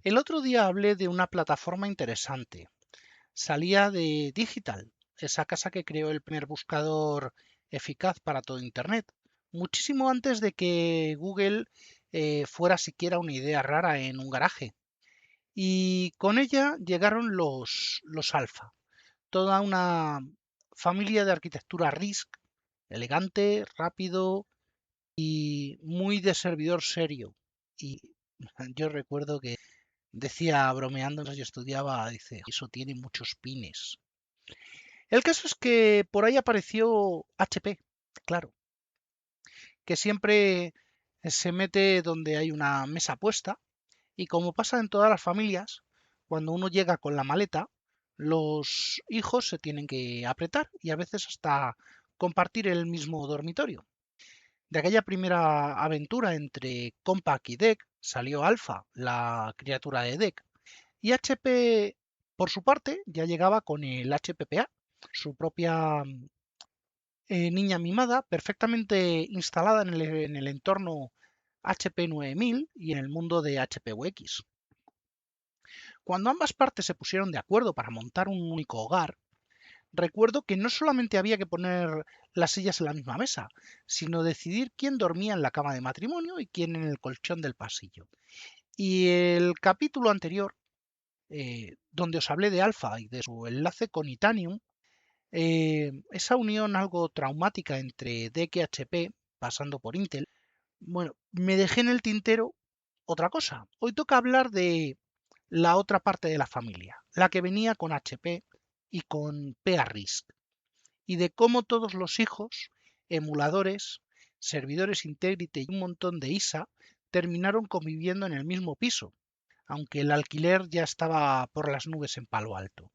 El otro día hablé de una plataforma interesante. Salía de Digital, esa casa que creó el primer buscador eficaz para todo Internet, muchísimo antes de que Google fuera siquiera una idea rara en un garaje. Y con ella llegaron los Alpha, toda una familia de arquitectura RISC, elegante, rápido y muy de servidor serio. Y yo recuerdo que decía bromeando mientras yo estudiaba, dice, eso tiene muchos pines. El caso es que por ahí apareció HP, claro, que siempre se mete donde hay una mesa puesta y como pasa en todas las familias, cuando uno llega con la maleta, los hijos se tienen que apretar y a veces hasta compartir el mismo dormitorio. De aquella primera aventura entre Compaq y DEC salió Alpha, la criatura de DEC, y HP, por su parte, ya llegaba con el HPPA, su propia niña mimada, perfectamente instalada en el entorno HP 9000 y en el mundo de HP UX. Cuando ambas partes se pusieron de acuerdo para montar un único hogar, recuerdo que no solamente había que poner las sillas en la misma mesa, sino decidir quién dormía en la cama de matrimonio y quién en el colchón del pasillo. Y el capítulo anterior, donde os hablé de Alpha y de su enlace con Itanium, esa unión algo traumática entre DEC y HP, pasando por Intel, bueno, me dejé en el tintero otra cosa. Hoy toca hablar de la otra parte de la familia, la que venía con HP y con PA-RISC, y de cómo todos los hijos, emuladores, servidores Integrity y un montón de ISA terminaron conviviendo en el mismo piso, aunque el alquiler ya estaba por las nubes en Palo Alto.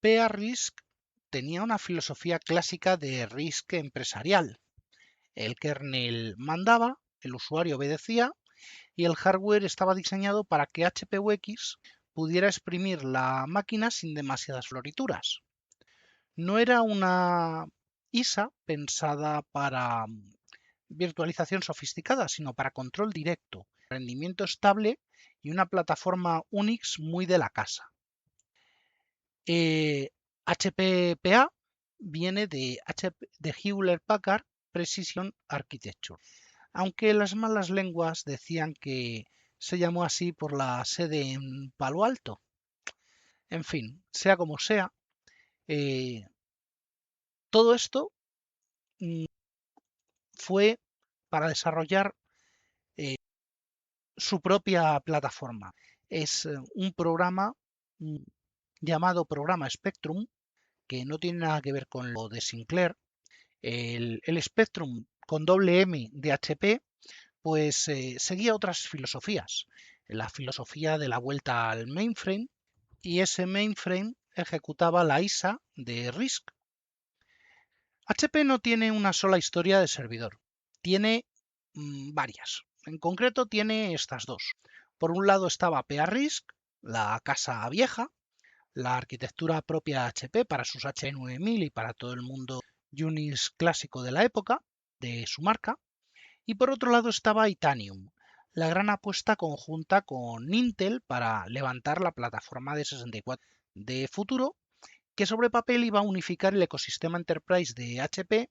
PA-RISC tenía una filosofía clásica de RISC empresarial. El kernel mandaba, el usuario obedecía y el hardware estaba diseñado para que HPUX pudiera exprimir la máquina sin demasiadas florituras. No era una ISA pensada para virtualización sofisticada, sino para control directo, rendimiento estable y una plataforma Unix muy de la casa. HPPA viene de Hewlett Packard Precision Architecture, aunque las malas lenguas decían que se llamó así por la sede en Palo Alto. En fin, sea como sea, eh, todo esto mm, fue para desarrollar eh, su propia plataforma. Es un programa mm, llamado programa Spectrum, que no tiene nada que ver con lo de Sinclair. El Spectrum con doble M de HP, pues seguía otras filosofías. La filosofía de la vuelta al mainframe, y ese mainframe ejecutaba la ISA de RISC. HP no tiene una sola historia de servidor, tiene varias. En concreto tiene estas dos. Por un lado estaba PA-RISC, la casa vieja, la arquitectura propia de HP para sus H9000 y para todo el mundo Unix clásico de la época, de su marca. Y por otro lado estaba Itanium, la gran apuesta conjunta con Intel para levantar la plataforma de 64 de futuro, que sobre papel iba a unificar el ecosistema Enterprise de HP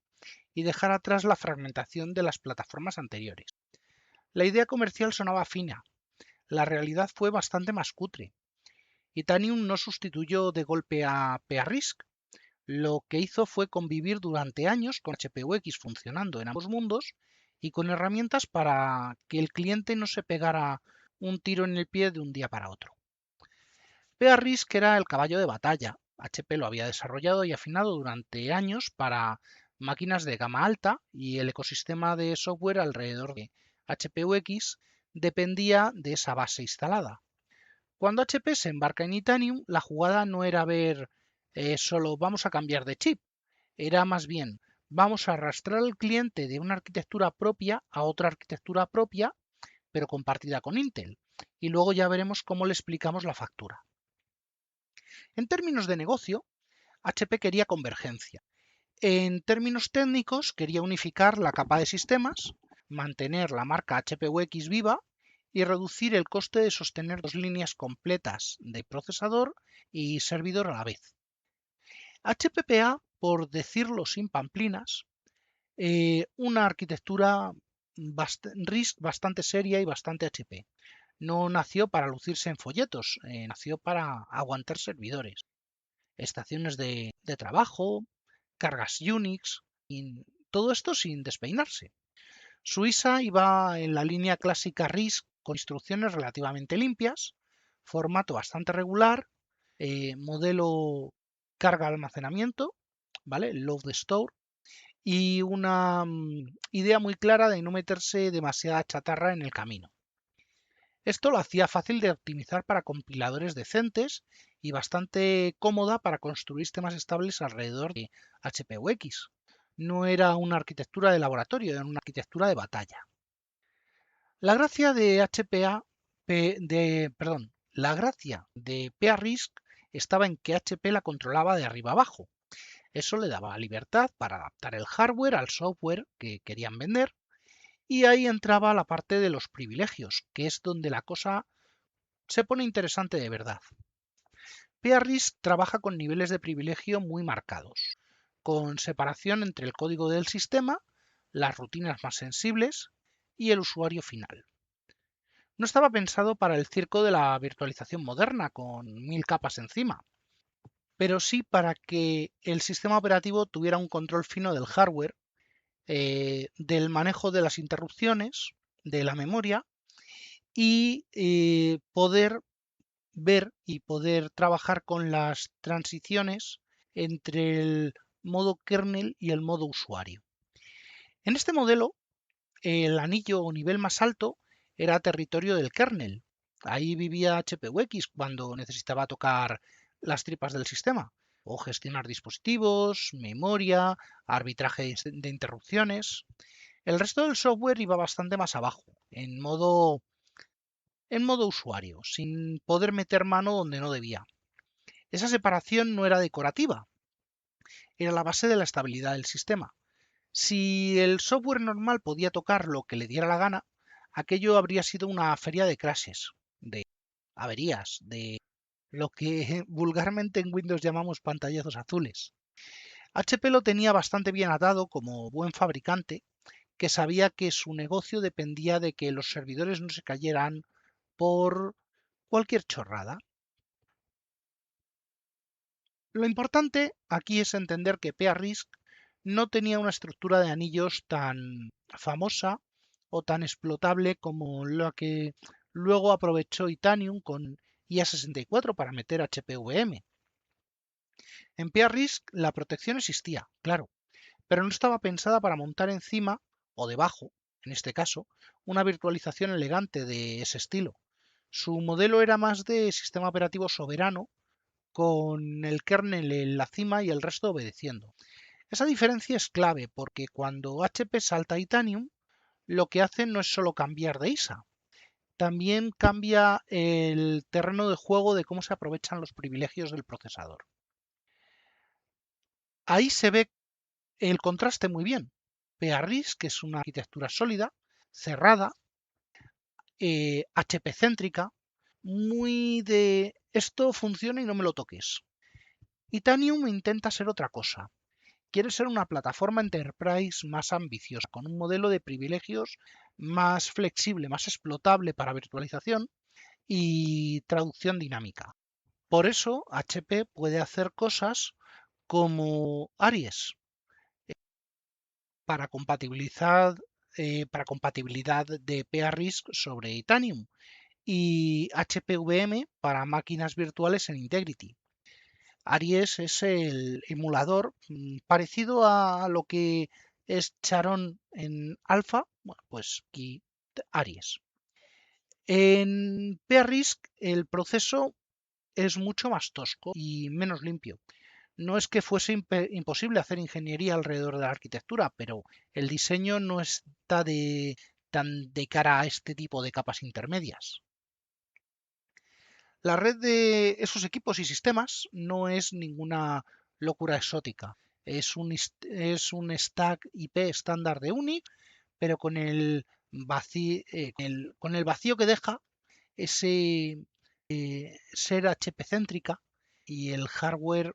y dejar atrás la fragmentación de las plataformas anteriores. La idea comercial sonaba fina, la realidad fue bastante más cutre. Itanium no sustituyó de golpe a PA-RISC, lo que hizo fue convivir durante años con HPUX funcionando en ambos mundos y con herramientas para que el cliente no se pegara un tiro en el pie de un día para otro. PA-RISC era el caballo de batalla. HP lo había desarrollado y afinado durante años para máquinas de gama alta y el ecosistema de software alrededor de HPUX dependía de esa base instalada. Cuando HP se embarca en Itanium, la jugada no era ver solo vamos a cambiar de chip, era más bien vamos a arrastrar al cliente de una arquitectura propia a otra arquitectura propia, pero compartida con Intel. Y luego ya veremos cómo le explicamos la factura. En términos de negocio, HP quería convergencia. En términos técnicos, quería unificar la capa de sistemas, mantener la marca HPUX viva y reducir el coste de sostener dos líneas completas de procesador y servidor a la vez. HPPA, por decirlo sin pamplinas, una arquitectura RISC bastante seria y bastante HP. No nació para lucirse en folletos, nació para aguantar servidores, estaciones de trabajo, cargas Unix, y todo esto sin despeinarse. Suiza iba en la línea clásica RISC con instrucciones relativamente limpias, formato bastante regular, modelo carga-almacenamiento, ¿vale? Load store, y una idea muy clara de no meterse demasiada chatarra en el camino. Esto lo hacía fácil de optimizar para compiladores decentes y bastante cómoda para construir sistemas estables alrededor de HPUX. No era una arquitectura de laboratorio, era una arquitectura de batalla. La gracia de la gracia de PA-RISC estaba en que HP la controlaba de arriba abajo. Eso le daba libertad para adaptar el hardware al software que querían vender, y ahí entraba la parte de los privilegios, que es donde la cosa se pone interesante de verdad. PA-RISC trabaja con niveles de privilegio muy marcados, con separación entre el código del sistema, las rutinas más sensibles y el usuario final. No estaba pensado para el circo de la virtualización moderna, con 1000 capas encima, pero sí para que el sistema operativo tuviera un control fino del hardware, del manejo de las interrupciones, de la memoria y poder ver y poder trabajar con las transiciones entre el modo kernel y el modo usuario. En este modelo, el anillo o nivel más alto era territorio del kernel. Ahí vivía HPUX cuando necesitaba tocar las tripas del sistema o gestionar dispositivos, memoria, arbitraje de interrupciones. El resto del software iba bastante más abajo, en modo usuario, sin poder meter mano donde no debía. Esa separación no era decorativa, era la base de la estabilidad del sistema. Si el software normal podía tocar lo que le diera la gana, aquello habría sido una feria de crashes, de averías, de lo que vulgarmente en Windows llamamos pantallazos azules. HP lo tenía bastante bien atado como buen fabricante, que sabía que su negocio dependía de que los servidores no se cayeran por cualquier chorrada. Lo importante aquí es entender que PA-RISC no tenía una estructura de anillos tan famosa o tan explotable como la que luego aprovechó Itanium con IA64 para meter HPVM. En PA-RISC la protección existía, claro, pero no estaba pensada para montar encima o debajo, en este caso, una virtualización elegante de ese estilo. Su modelo era más de sistema operativo soberano, con el kernel en la cima y el resto obedeciendo. Esa diferencia es clave porque cuando HP salta a Itanium, lo que hace no es solo cambiar de ISA, también cambia el terreno de juego de cómo se aprovechan los privilegios del procesador. Ahí se ve el contraste muy bien. PA-RISC, que es una arquitectura sólida, cerrada, HP céntrica, muy de esto funciona y no me lo toques. Itanium intenta ser otra cosa. Quiere ser una plataforma enterprise más ambiciosa, con un modelo de privilegios más flexible, más explotable para virtualización y traducción dinámica. Por eso HP puede hacer cosas como Aries para para compatibilidad de PA-RISC sobre Itanium y HPVM para máquinas virtuales en Integrity. Aries es el emulador parecido a lo que es Charon en Alpha, bueno, pues aquí Aries. En PRISC el proceso es mucho más tosco y menos limpio. No es que fuese imposible hacer ingeniería alrededor de la arquitectura, pero el diseño no está tan de cara a este tipo de capas intermedias. La red de esos equipos y sistemas no es ninguna locura exótica. Es un stack IP estándar de UNI, pero con el vacío que deja ese ser HP céntrica y el hardware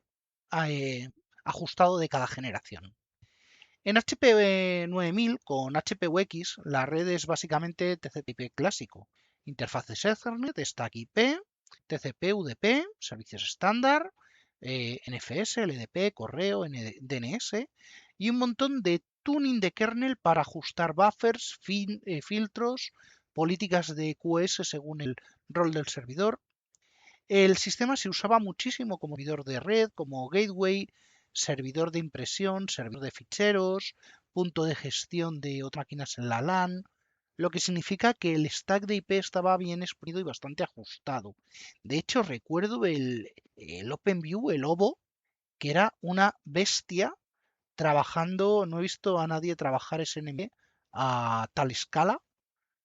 eh, ajustado de cada generación. En HP 9000 con HPUX la red es básicamente TCP/IP clásico, interfaces Ethernet, Stack IP, TCP, UDP, servicios estándar, NFS, LDP, correo, DNS y un montón de tuning de kernel para ajustar buffers, filtros, políticas de QoS según el rol del servidor. El sistema se usaba muchísimo como servidor de red, como gateway, servidor de impresión, servidor de ficheros, punto de gestión de otras máquinas en la LAN, lo que significa que el stack de IP estaba bien exprimido y bastante ajustado. De hecho, recuerdo el OpenView, el OVO, que era una bestia trabajando, no he visto a nadie trabajar SNMP a tal escala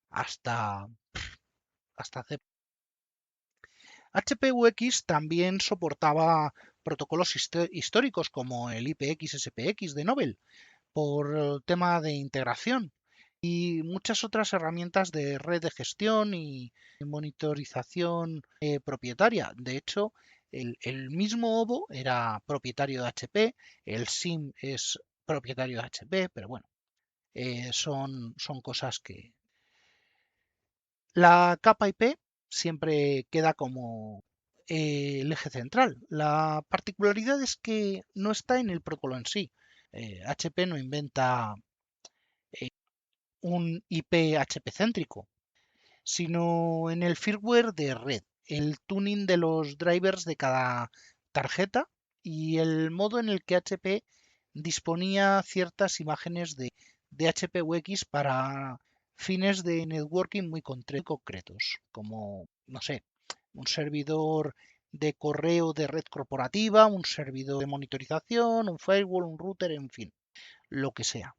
hasta, hasta hace. HPUX también soportaba protocolos históricos como el IPX-SPX de Nobel por tema de integración y muchas otras herramientas de red de gestión y monitorización propietaria. De hecho, el mismo OVO era propietario de HP, el SIM es propietario de HP, pero bueno, son cosas que... La capa IP siempre queda como el eje central. La particularidad es que no está en el protocolo en sí. HP no inventa eh, un IP HP céntrico, sino en el firmware de red, el tuning de los drivers de cada tarjeta y el modo en el que HP disponía ciertas imágenes de HPUX para fines de networking muy concretos, como, no sé, un servidor de correo de red corporativa, un servidor de monitorización, un firewall, un router, en fin, lo que sea.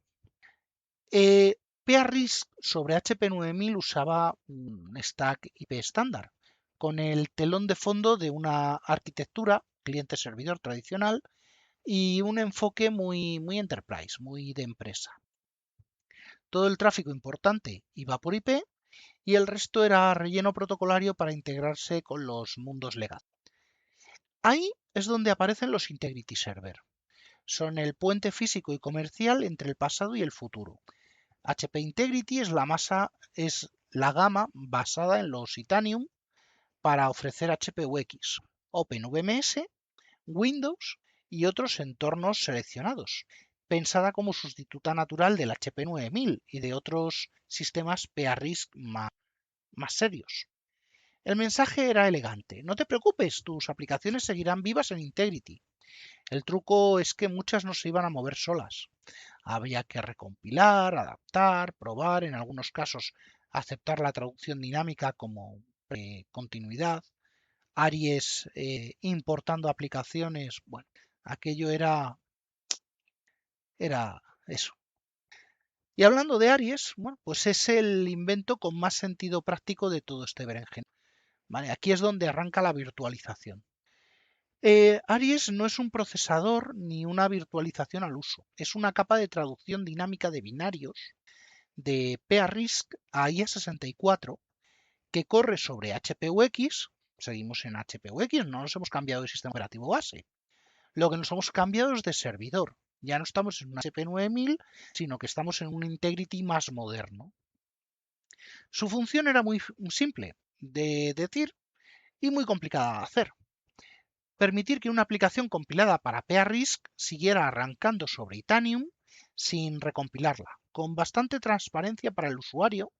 PRISC sobre HP 9000 usaba un stack IP estándar, con el telón de fondo de una arquitectura cliente-servidor tradicional y un enfoque muy enterprise, muy de empresa. Todo el tráfico importante iba por IP y el resto era relleno protocolario para integrarse con los mundos legados. Ahí es donde aparecen los Integrity Server. Son el puente físico y comercial entre el pasado y el futuro. HP Integrity es la gama basada en los Itanium para ofrecer HPUX, OpenVMS, Windows y otros entornos seleccionados, pensada como sustituta natural del HP 9000 y de otros sistemas PA-RISC más serios. El mensaje era elegante. No te preocupes, tus aplicaciones seguirán vivas en Integrity. El truco es que muchas no se iban a mover solas. Había que recompilar, adaptar, probar, en algunos casos aceptar la traducción dinámica como continuidad. Aries importando aplicaciones, bueno, aquello era eso. Y hablando de Aries, bueno, pues es el invento con más sentido práctico de todo este berenjenal. ¿Vale? Aquí es donde arranca la virtualización. Aries no es un procesador ni una virtualización al uso, es una capa de traducción dinámica de binarios de PA-RISC a IA64 que corre sobre HPUX, seguimos en HPUX, no nos hemos cambiado de sistema operativo base, lo que nos hemos cambiado es de servidor, ya no estamos en un HP 9000, sino que estamos en un Integrity más moderno. Su función era muy simple de decir y muy complicada de hacer. Permitir que una aplicación compilada para PA-RISC siguiera arrancando sobre Itanium sin recompilarla, con bastante transparencia para el usuario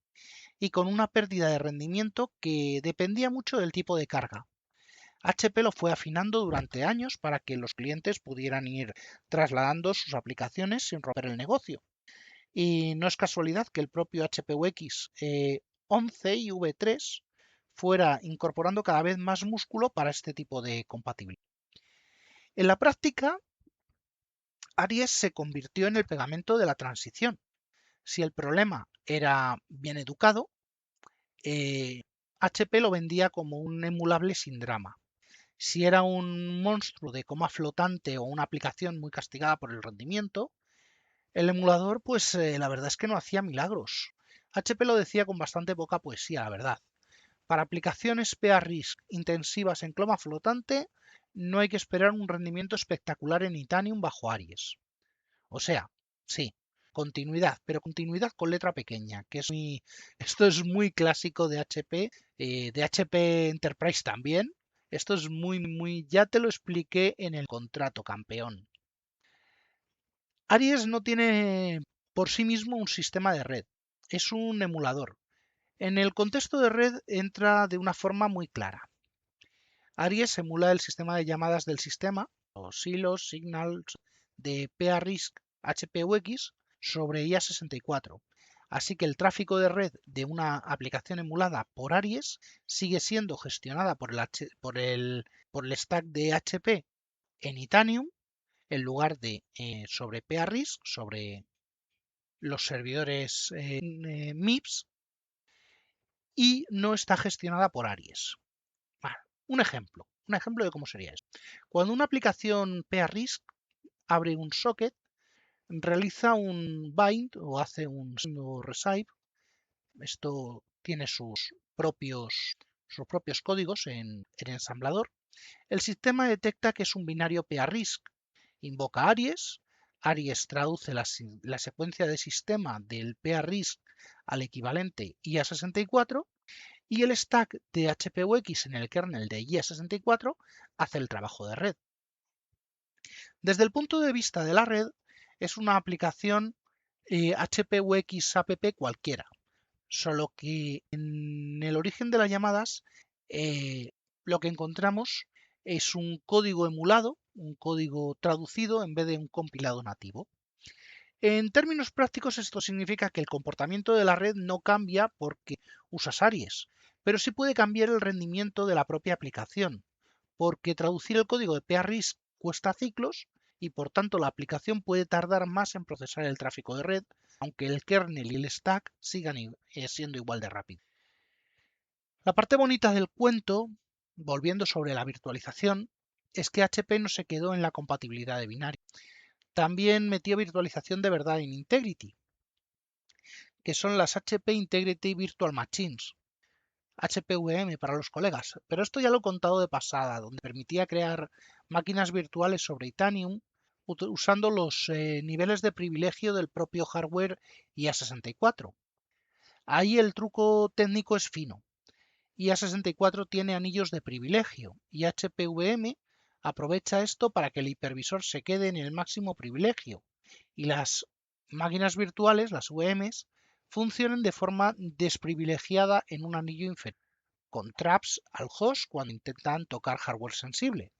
y con una pérdida de rendimiento que dependía mucho del tipo de carga. HP lo fue afinando durante años para que los clientes pudieran ir trasladando sus aplicaciones sin romper el negocio. Y no es casualidad que el propio HPUX 11 y V3 fuera incorporando cada vez más músculo para este tipo de compatibilidad. En la práctica, Aries se convirtió en el pegamento de la transición. Si el problema era bien educado, HP lo vendía como un emulable sin drama. Si era un monstruo de coma flotante o una aplicación muy castigada por el rendimiento, el emulador, pues la verdad es que no hacía milagros. HP lo decía con bastante poca poesía, la verdad. Para aplicaciones PA-RISC intensivas en coma flotante, no hay que esperar un rendimiento espectacular en Itanium bajo Aries. O sea, sí, continuidad, pero continuidad con letra pequeña, que es esto es muy clásico de HP, de HP Enterprise también. Esto es ya te lo expliqué en el contrato, campeón. Aries no tiene por sí mismo un sistema de red, es un emulador. En el contexto de red entra de una forma muy clara. Aries emula el sistema de llamadas del sistema, los hilos, signals de PA-RISC HPUX sobre IA64. Así que el tráfico de red de una aplicación emulada por Aries sigue siendo gestionada por el stack de HP en Itanium en lugar de sobre PA-RISC, sobre los servidores MIPS, y no está gestionada por Aries. Vale, un ejemplo de cómo sería esto. Cuando una aplicación PA-RISC abre un socket, realiza un bind o hace un recipe, esto tiene sus propios códigos en ensamblador, el sistema detecta que es un binario PA-RISC, invoca Aries, Aries traduce la secuencia de sistema del PA-RISC al equivalente IA64 y el stack de HPUX en el kernel de IA64 hace el trabajo de red. Desde el punto de vista de la red, es una aplicación HPUX app cualquiera, solo que en el origen de las llamadas lo que encontramos es un código emulado, un código traducido en vez de un compilado nativo. En términos prácticos, esto significa que el comportamiento de la red no cambia porque usas Aries, pero sí puede cambiar el rendimiento de la propia aplicación, porque traducir el código de PA-RISC cuesta ciclos y por tanto la aplicación puede tardar más en procesar el tráfico de red, aunque el kernel y el stack sigan siendo igual de rápido. La parte bonita del cuento, volviendo sobre la virtualización, es que HP no se quedó en la compatibilidad de binario. También metió virtualización de verdad en Integrity, que son las HP Integrity Virtual Machines, HPVM para los colegas, pero esto ya lo he contado de pasada, donde permitía crear máquinas virtuales sobre Itanium usando los niveles de privilegio del propio hardware IA64. Ahí el truco técnico es fino. IA64 tiene anillos de privilegio y HPVM aprovecha esto para que el hipervisor se quede en el máximo privilegio y las máquinas virtuales, las VMs, funcionen de forma desprivilegiada en un anillo inferior, con traps al host cuando intentan tocar hardware sensible.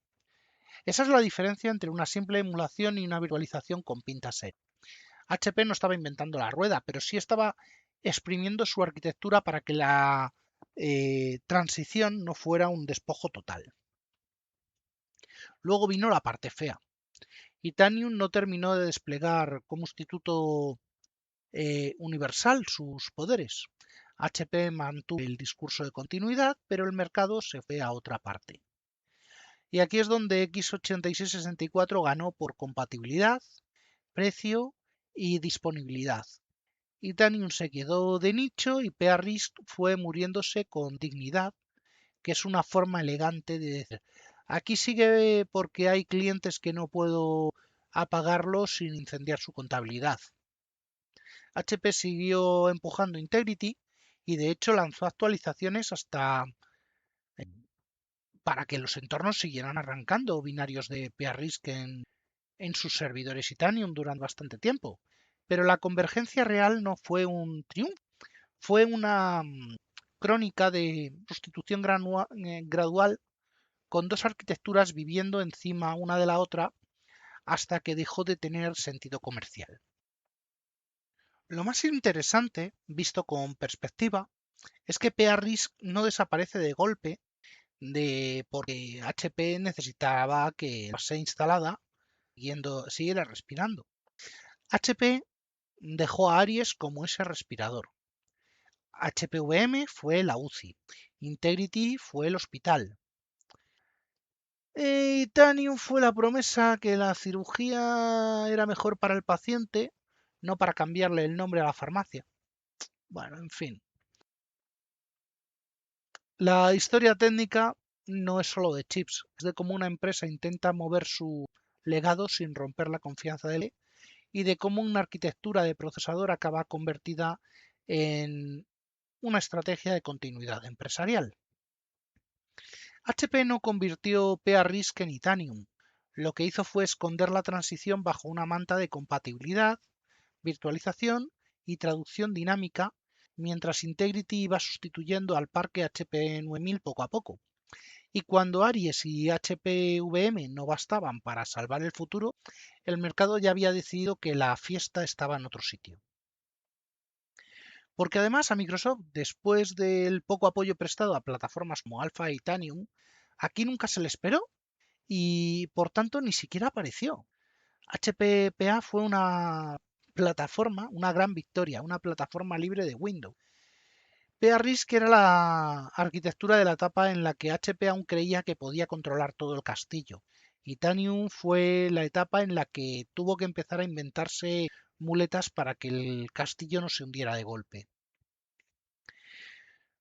Esa es la diferencia entre una simple emulación y una virtualización con pinta seria. HP no estaba inventando la rueda, pero sí estaba exprimiendo su arquitectura para que la transición no fuera un despojo total. Luego vino la parte fea. Itanium no terminó de desplegar como instituto universal sus poderes. HP mantuvo el discurso de continuidad, pero el mercado se fue a otra parte. Y aquí es donde x86-64 ganó por compatibilidad, precio y disponibilidad. Itanium se quedó de nicho y PA-RISC fue muriéndose con dignidad, que es una forma elegante de decir, aquí sigue porque hay clientes que no puedo apagarlo sin incendiar su contabilidad. HP siguió empujando Integrity y de hecho lanzó actualizaciones hasta para que los entornos siguieran arrancando binarios de PRISC en sus servidores Itanium durante bastante tiempo. Pero la convergencia real no fue un triunfo, fue una crónica de sustitución gradual con dos arquitecturas viviendo encima una de la otra hasta que dejó de tener sentido comercial. Lo más interesante, visto con perspectiva, es que PRISC no desaparece de golpe porque HP necesitaba que la base instalada siguiera respirando. HP dejó a Aries como ese respirador. HPVM fue la UCI. Integrity fue el hospital. Itanium fue la promesa que la cirugía era mejor para el paciente, no para cambiarle el nombre a la farmacia. Bueno, en fin. La historia técnica no es solo de chips, es de cómo una empresa intenta mover su legado sin romper la confianza de él y de cómo una arquitectura de procesador acaba convertida en una estrategia de continuidad empresarial. HP no convirtió PRISC en Itanium. Lo que hizo fue esconder la transición bajo una manta de compatibilidad, virtualización y traducción dinámica, mientras Integrity iba sustituyendo al parque HP 9000 poco a poco. Y cuando Aries y HPVM no bastaban para salvar el futuro, el mercado ya había decidido que la fiesta estaba en otro sitio. Porque además a Microsoft, después del poco apoyo prestado a plataformas como Alpha e Itanium, aquí nunca se le esperó y por tanto ni siquiera apareció. HPPA fue una plataforma, una gran victoria, una plataforma libre de Windows. PRISC era la arquitectura de la etapa en la que HP aún creía que podía controlar todo el castillo. Itanium fue la etapa en la que tuvo que empezar a inventarse muletas para que el castillo no se hundiera de golpe.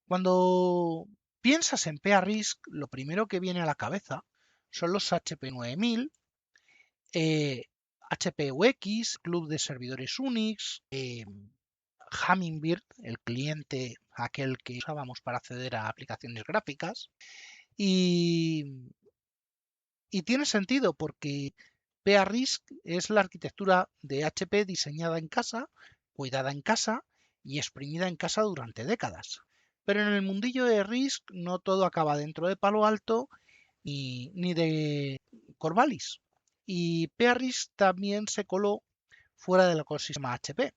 Cuando piensas en PRISC, lo primero que viene a la cabeza son los HP 9000, HPUX, Club de Servidores Unix, Hummingbird, el cliente aquel que usábamos para acceder a aplicaciones gráficas. Y tiene sentido porque PRISC es la arquitectura de HP diseñada en casa, cuidada en casa y exprimida en casa durante décadas. Pero en el mundillo de RISC no todo acaba dentro de Palo Alto ni de Corvallis. Y PRISC también se coló fuera del ecosistema HP.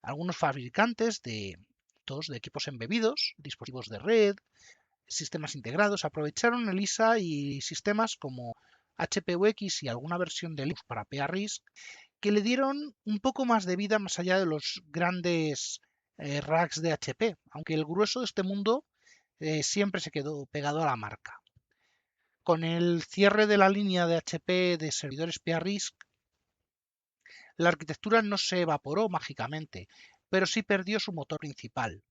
Algunos fabricantes de equipos embebidos, dispositivos de red, sistemas integrados, aprovecharon ELISA y sistemas como HPUX y alguna versión de Linux para PRISC que le dieron un poco más de vida más allá de los grandes racks de HP, aunque el grueso de este mundo siempre se quedó pegado a la marca. Con el cierre de la línea de HP de servidores PRISC, la arquitectura no se evaporó mágicamente, pero sí perdió su motor principal.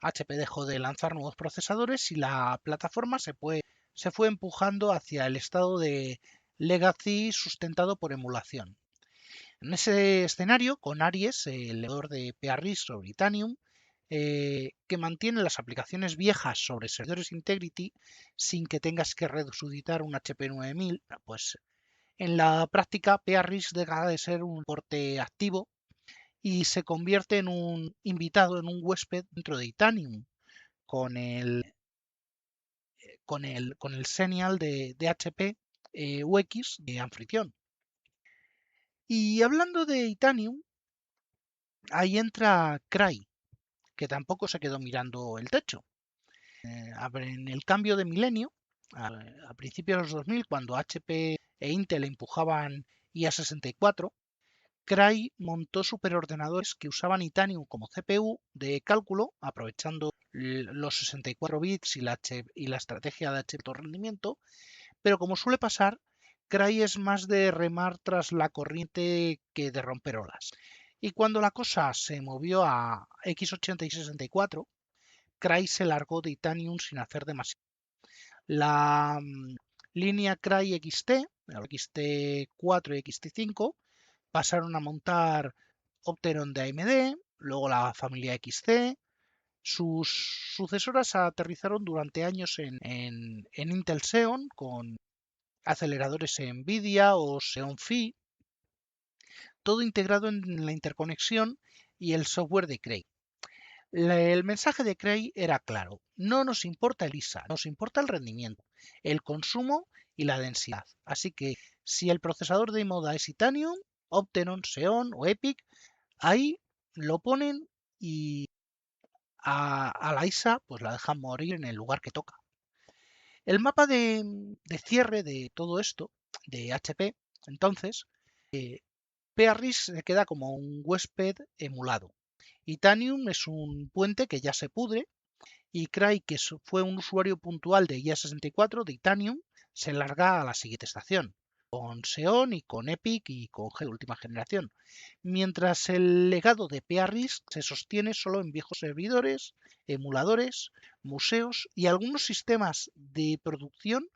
HP dejó de lanzar nuevos procesadores y la plataforma se fue empujando hacia el estado de legacy sustentado por emulación. En ese escenario, con Aries, el lector de PRISC sobre Itanium, que mantiene las aplicaciones viejas sobre servidores Integrity sin que tengas que resucitar un HP 9000, pues en la práctica PRISC deja de ser un porte activo y se convierte en un invitado, en un huésped dentro de Itanium, con el Xenial de HP UX de anfitrión. Y hablando de Itanium, ahí entra Cray, que tampoco se quedó mirando el techo. En el cambio de milenio, a principios de los 2000, cuando HP e Intel empujaban IA64, Cray montó superordenadores que usaban Itanium como CPU de cálculo, aprovechando los 64 bits y la estrategia de alto rendimiento, pero como suele pasar, Cray es más de remar tras la corriente que de romper olas. Y cuando la cosa se movió a x80 y 64, Cray se largó de Itanium sin hacer demasiado. La línea Cray XT, XT4 y XT5, pasaron a montar Opteron de AMD, luego la familia XC, Sus sucesoras aterrizaron durante años en Intel Xeon con aceleradores NVIDIA o Xeon Phi, todo integrado en la interconexión y el software de Cray. El mensaje de Cray era claro: no nos importa el ISA, nos importa el rendimiento, el consumo y la densidad. Así que si el procesador de moda es Titanium, Opteron, Xeon o EPYC, ahí lo ponen y a la ISA pues la dejan morir en el lugar que toca. El mapa de cierre de todo esto, de HP, entonces, PRIS se queda como un huésped emulado. Titanium es un puente que ya se pudre y Cray, que fue un usuario puntual de IA64 de Titanium, se larga a la siguiente estación, con Xeon y con EPYC y con G de última generación, mientras el legado de PRIS se sostiene solo en viejos servidores, emuladores, museos y algunos sistemas de producción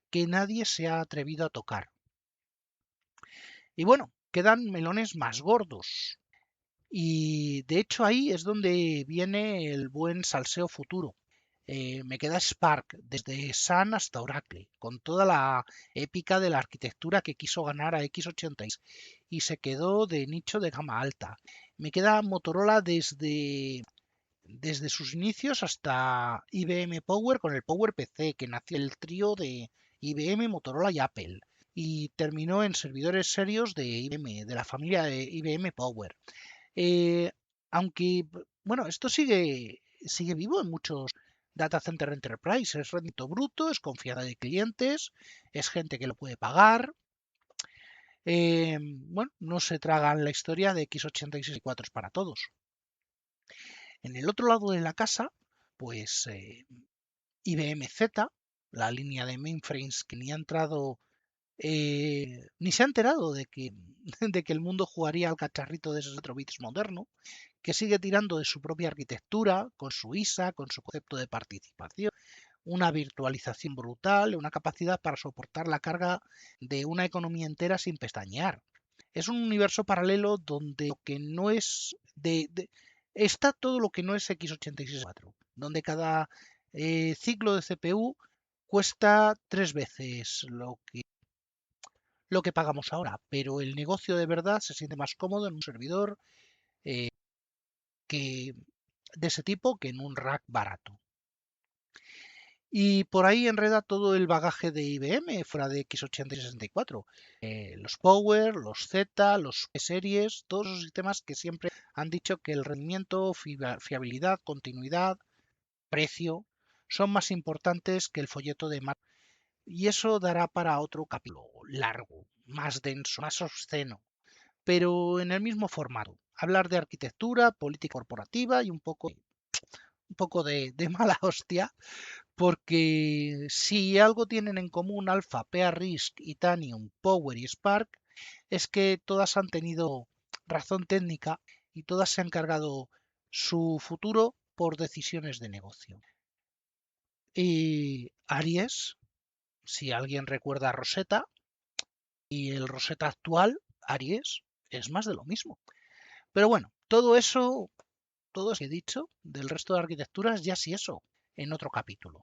que nadie se ha atrevido a tocar. Y bueno, quedan melones más gordos. Y de hecho ahí es donde viene el buen salseo futuro. Me queda Spark, desde Sun hasta Oracle, con toda la épica de la arquitectura que quiso ganar a x86 y se quedó de nicho de gama alta. Me queda Motorola desde sus inicios hasta IBM Power con el Power PC, que nació el trío de IBM, Motorola y Apple, y terminó en servidores serios de IBM, de la familia de IBM Power. Eh, Aunque, bueno, esto sigue vivo en muchos data center enterprise. Es rendimiento bruto, es confianza de clientes, es gente que lo puede pagar. Bueno, no se tragan la historia de x86 y 4 para todos. En el otro lado de la casa, pues IBM Z, la línea de mainframes que ni ha entrado, ni se ha enterado de que el mundo jugaría al cacharrito de esos 4 bits moderno, que sigue tirando de su propia arquitectura, con su ISA, con su concepto de participación, una virtualización brutal, una capacidad para soportar la carga de una economía entera sin pestañear. Es un universo paralelo donde lo que no es está todo lo que no es x86-4, donde cada ciclo de CPU cuesta 3 veces lo que pagamos ahora, pero el negocio de verdad se siente más cómodo en un servidor eh, que, de ese tipo que en un rack barato. Y por ahí enreda todo el bagaje de IBM fuera de x80 y 64. Los Power, los Z, los P-Series, todos esos sistemas que siempre han dicho que el rendimiento, fiabilidad, continuidad, precio son más importantes que el folleto de marca. Y eso dará para otro capítulo largo, más denso, más obsceno, pero en el mismo formato. Hablar de arquitectura, política corporativa y un poco de mala hostia, porque si algo tienen en común Alpha, PA-RISC, Titanium, Power y Spark, es que todas han tenido razón técnica y todas se han cargado su futuro por decisiones de negocio. Y Aries, si alguien recuerda a Rosetta, y el Rosetta actual, Aries, es más de lo mismo. Pero bueno, todo eso que he dicho del resto de arquitecturas, ya sí eso, en otro capítulo.